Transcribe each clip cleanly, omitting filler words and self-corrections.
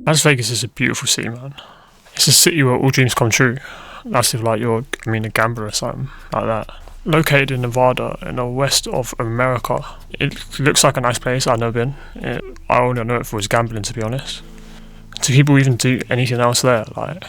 Las Vegas is a beautiful city, man. It's a city where all dreams come true. That's if like you're, a gambler or something like that. Located in Nevada, in the west of America. It looks like a nice place. I've never been. I only know it for its gambling, to be honest. Do people even do anything else there? Like,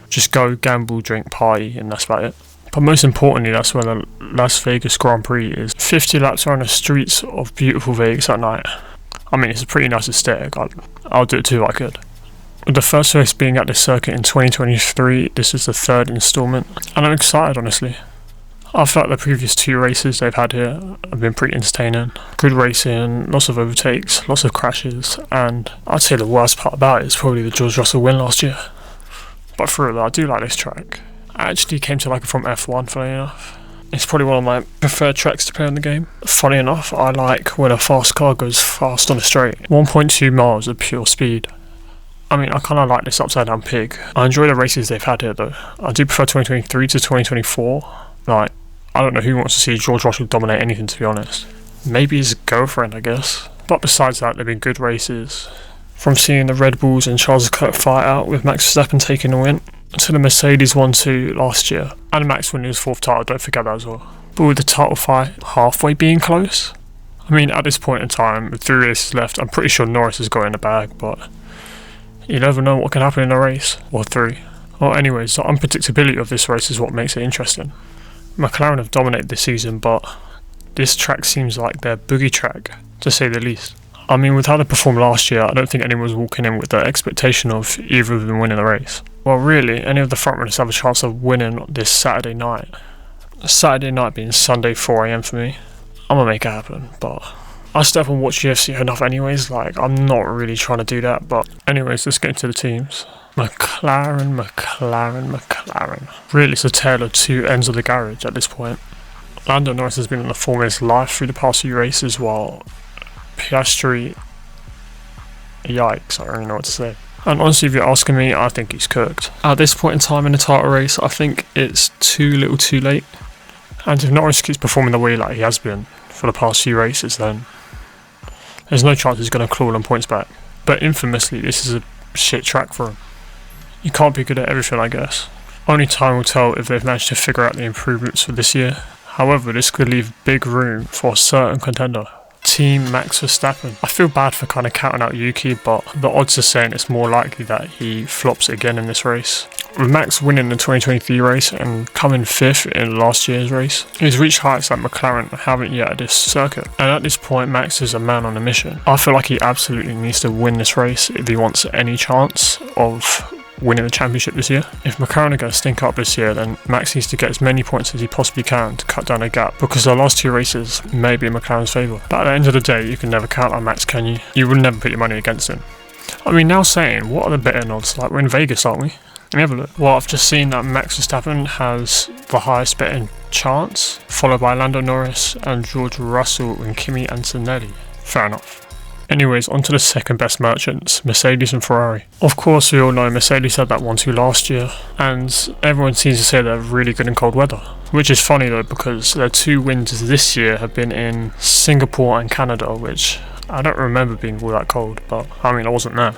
just go, gamble, drink, party, and that's about it. But most importantly, that's where the Las Vegas Grand Prix is. 50 laps around the streets of beautiful Vegas at night. I mean, it's a pretty nice aesthetic. I'll do it too if I could. With the first race being at this circuit in 2023, this is the third instalment, and I'm excited, honestly. I feel like the previous two races they've had here have been pretty entertaining. Good racing, lots of overtakes, lots of crashes, and I'd say the worst part about it is probably the George Russell win last year. But for real, I do like this track. I actually came to like it from F1, funny enough. It's probably one of my preferred tracks to play in the game. Funny enough, I like when a fast car goes fast on a straight. 1.2 miles of pure speed. I mean, I kind of like this upside down pig. I enjoy the races they've had here though. I do prefer 2023 to 2024. Like, I don't know who wants to see George Russell dominate anything, to be honest. Maybe his girlfriend, I guess. But besides that, they've been good races. From seeing the Red Bulls and Charles Leclerc fight out with Max Verstappen taking the win, to the Mercedes 1-2 last year, and Max winning his fourth title, don't forget that as well. But with the title fight halfway being close, I mean, at this point in time, with 3 races left, I'm pretty sure Norris has got it in the bag, but you never know what can happen in a race, or 3. Well, anyways, the unpredictability of this race is what makes it interesting. McLaren have dominated this season, but this track seems like their boogie track, to say the least. I mean, with how they performed last year, I don't think anyone was walking in with the expectation of either of them winning the race. Well, really, any of the frontrunners have a chance of winning this Saturday night. Saturday night being Sunday 4 AM for me. I'm gonna make it happen, but I still haven't watched UFC enough anyways, like, I'm not really trying to do that, but anyways, let's get into the teams. McLaren. Really, it's a tale of two ends of the garage at this point. Lando Norris has been on the Formula's life through the past few races, while Piastri, yikes, I don't really know what to say. And honestly, if you're asking me, I think he's cooked. At this point in time in the title race, I think it's too little too late. And if Norris keeps performing the way like he has been for the past few races, then there's no chance he's going to claw them points back. But infamously, this is a shit track for him. You can't be good at everything, I guess. Only time will tell if they've managed to figure out the improvements for this year. However, this could leave big room for a certain contender. Team Max Verstappen. I feel bad for kind of counting out Yuki, but the odds are saying it's more likely that he flops again in this race. With Max winning the 2023 race and coming 5th in last year's race, he's reached heights that McLaren haven't yet at this circuit. And at this point, Max is a man on a mission. I feel like he absolutely needs to win this race if he wants any chance of winning the championship this year. If McLaren are going to stink up this year, then Max needs to get as many points as he possibly can to cut down the gap, because the last 2 races may be in McLaren's favour. But at the end of the day, you can never count on Max, can you? You would never put your money against him. I mean, now saying, what are the betting odds? Like, we're in Vegas, aren't we? Let me have a look. Well, I've just seen that Max Verstappen has the highest betting chance, followed by Lando Norris and George Russell and Kimi Antonelli. Fair enough. Anyways, on to the second best merchants, Mercedes and Ferrari. Of course, we all know Mercedes had that 1-2 last year, and everyone seems to say they're really good in cold weather. Which is funny though, because their 2 wins this year have been in Singapore and Canada, which I don't remember being all that cold, but I mean, I wasn't there.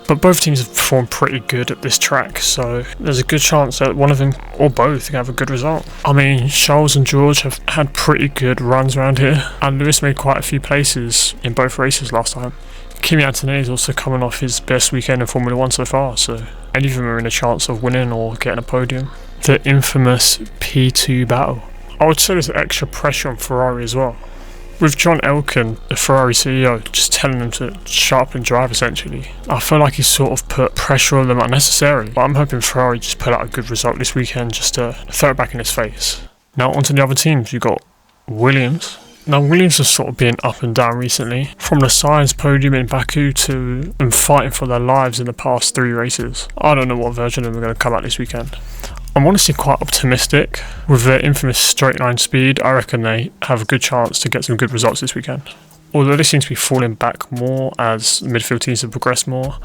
But both teams have performed pretty good at this track, so there's a good chance that one of them, or both, can have a good result. I mean, Charles and George have had pretty good runs around here, and Lewis made quite a few places in both races last time. Kimi Antonelli is also coming off his best weekend in Formula 1 so far, so any of them are in a chance of winning or getting a podium. The infamous P2 battle. I would say there's extra pressure on Ferrari as well. With John Elkann, the Ferrari CEO, just telling them to sharpen drive essentially, I feel like he's sort of put pressure on them unnecessarily. But I'm hoping Ferrari just put out a good result this weekend just to throw it back in his face. Now onto the other teams, you've got Williams. Now Williams has sort of been up and down recently, from the science podium in Baku to them fighting for their lives in the past 3 races. I don't know what version of them are going to come out this weekend. I'm honestly quite optimistic. With their infamous straight line speed, I reckon they have a good chance to get some good results this weekend. Although they seem to be falling back more as the midfield teams have progressed more,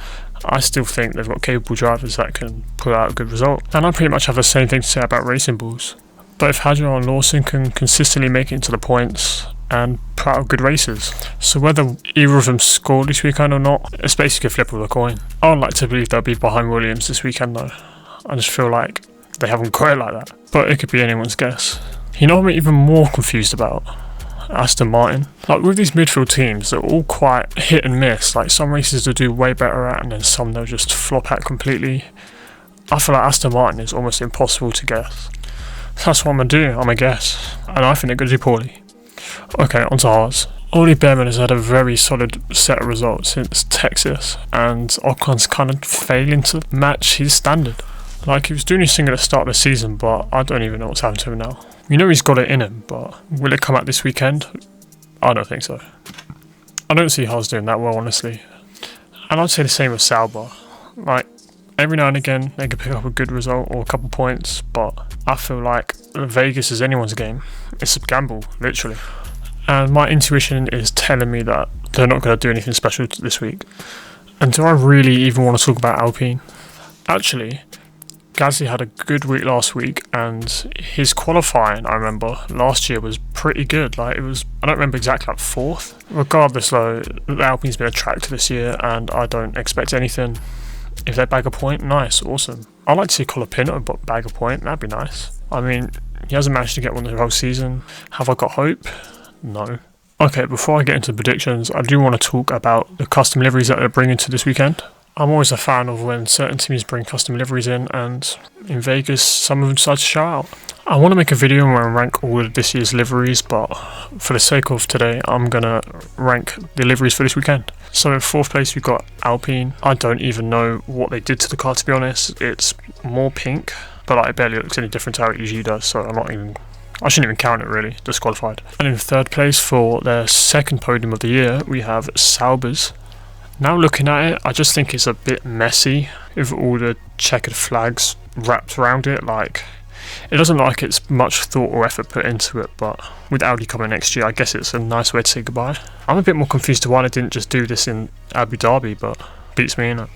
I still think they've got capable drivers that can put out a good result. And I pretty much have the same thing to say about Racing Bulls. But if Hadjar and Lawson can consistently make it into the points, and put out good races. So whether either of them score this weekend or not, it's basically a flip of a coin. I would like to believe they'll be behind Williams this weekend though. I just feel like they haven't got it like that. But it could be anyone's guess. You know what I'm even more confused about? Aston Martin. Like with these midfield teams, they're all quite hit and miss. Like some races they'll do way better at and then some they'll just flop at completely. I feel like Aston Martin is almost impossible to guess. That's what I'm going to do, I'm going to guess. And I think they're going to do poorly. Okay, on to ours. Ollie Behrman has had a very solid set of results since Texas, and Ocon's kind of failing to match his standard. Like, he was doing his thing at the start of the season, but I don't even know what's happened to him now. You know he's got it in him, but will it come out this weekend? I don't think so. I don't see Haas doing that well, honestly. And I'd say the same with Sauber. Like, every now and again, they could pick up a good result or a couple points, but I feel like Vegas is anyone's game. It's a gamble, literally. And my intuition is telling me that they're not going to do anything special this week. And do I really even want to talk about Alpine? Actually, Gasly had a good week last week, and his qualifying, I remember, last year was pretty good. Like, it was, I don't remember exactly, like 4th. Regardless though, the Alpine's been a tractor this year, and I don't expect anything. If they bag a point, nice, awesome. I'd like to see Colapinto bag a point, that'd be nice. I mean, he hasn't managed to get one the whole season. Have I got hope? No. Okay, before I get into predictions, I do want to talk about the custom liveries that they're bringing to this weekend. I'm always a fan of when certain teams bring custom liveries in, and in Vegas, some of them decide to show out. I want to make a video where I rank all of this year's liveries, but for the sake of today, I'm going to rank the liveries for this weekend. So in 4th place, we've got Alpine. I don't even know what they did to the car, to be honest. It's more pink, but like, it barely looks any different to how it usually does, so I shouldn't even count it really, disqualified. And in 3rd place for their 2nd podium of the year, we have Sauber's. Now looking at it, I just think it's a bit messy with all the checkered flags wrapped around it. Like, it doesn't look like it's much thought or effort put into it, but with Audi coming next year, I guess it's a nice way to say goodbye. I'm a bit more confused to why they didn't just do this in Abu Dhabi, but beats me, innit?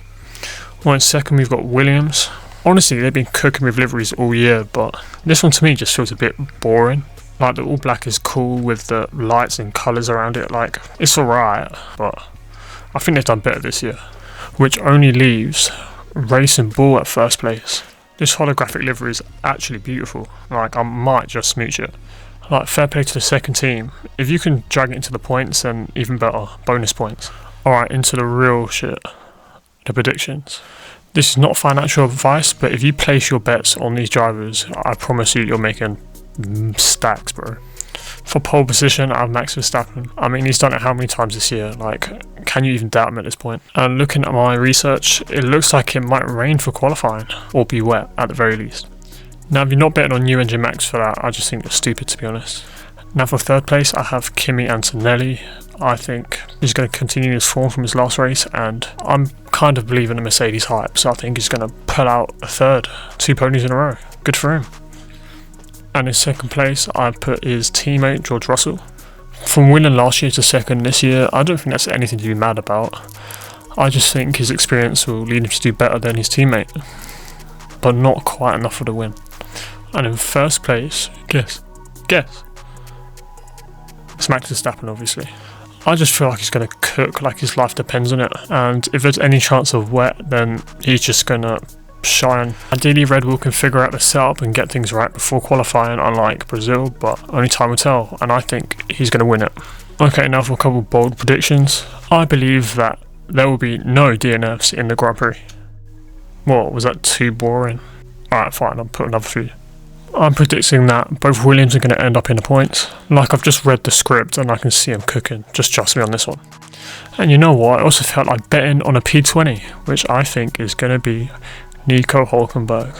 Well, in 2nd we've got Williams. Honestly, they've been cooking with liveries all year, but this one to me just feels a bit boring. Like, the all black is cool with the lights and colours around it. Like, it's alright, but I think they've done better this year. Which only leaves Racing Bull at 1st place. This holographic livery is actually beautiful. Like, I might just smooch it. Like, fair play to the 2nd team. If you can drag it into the points, then even better. Bonus points. Alright, into the real shit. The predictions. This is not financial advice, but if you place your bets on these drivers, I promise you're making stacks, bro. For pole position, I have Max Verstappen. I mean, he's done it how many times this year? Like, can you even doubt him at this point? And looking at my research, it looks like it might rain for qualifying, or be wet at the very least. Now, if you're not betting on new engine Max for that, I just think you're stupid, to be honest. Now for 3rd place, I have Kimi Antonelli. I think he's going to continue his form from his last race, and I'm kind of believing the Mercedes hype, so I think he's going to pull out a 3rd, 2 podiums in a row. Good for him. And in 2nd place, I put his teammate George Russell. From winning last year to 2nd this year, I don't think that's anything to be mad about. I just think his experience will lead him to do better than his teammate, but not quite enough for the win. And in 1st place, guess. It's Max Verstappen, obviously. I just feel like he's going to cook like his life depends on it, and if there's any chance of wet, then he's just going to shine. Ideally, Red Bull can figure out the setup and get things right before qualifying, unlike Brazil, but only time will tell, and I think he's going to win it. Okay, now for a couple bold predictions. I believe that there will be no DNFs in the Grand Prix. What, was that too boring? Alright, fine, I'll put another few. I'm predicting that both Williams are going to end up in the points. Like, I've just read the script and I can see them cooking. Just trust me on this one. And you know what? I also felt like betting on a P20, which I think is going to be Nico Hülkenberg.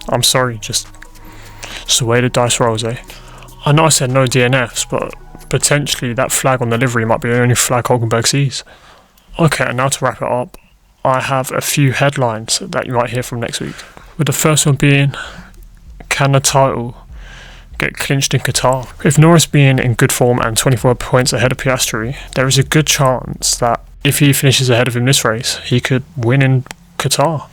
I'm sorry, just the way the dice rolls, eh? I know I said no DNFs, but potentially that flag on the livery might be the only flag Hülkenberg sees. Okay, and now to wrap it up, I have a few headlines that you might hear from next week. With the first one being, can the title get clinched in Qatar? With Norris being in good form and 24 points ahead of Piastri, there is a good chance that if he finishes ahead of him this race, he could win in Qatar.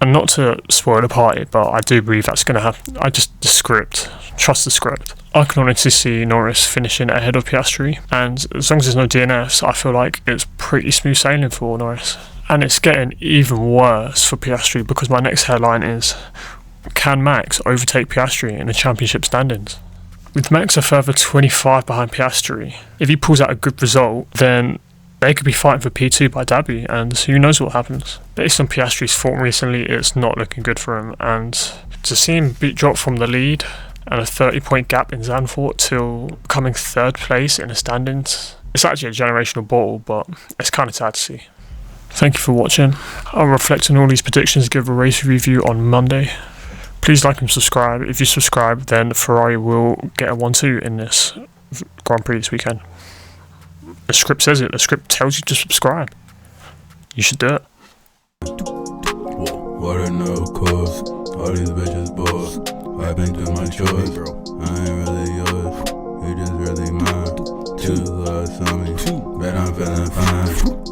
And not to spoil the party, but I do believe that's going to happen. The script trust the script. I can honestly see Norris finishing ahead of Piastri, and as long as there's no DNFs, I feel like it's pretty smooth sailing for Norris. And it's getting even worse for Piastri, because my next headline is, can Max overtake Piastri in the championship standings? With Max a further 25 behind Piastri, if he pulls out a good result, then they could be fighting for P2 by Dhabi, and who knows what happens. Based on Piastri's form recently, it's not looking good for him, and to see him drop from the lead and a 30-point gap in Zandvoort till coming third place in the standings, it's actually a generational ball, but it's kind of sad to see. Thank you for watching. I'll reflect on all these predictions, give a race review on Monday. Please like and subscribe. If you subscribe, then Ferrari will get a 1-2 in this Grand Prix this weekend. The script says it. The script tells you to subscribe. You should do it. Water no cost. All these bitches boss. I been through my choice. I ain't really yours. You just really mine. Too lost on me. Bet I'm feeling fine.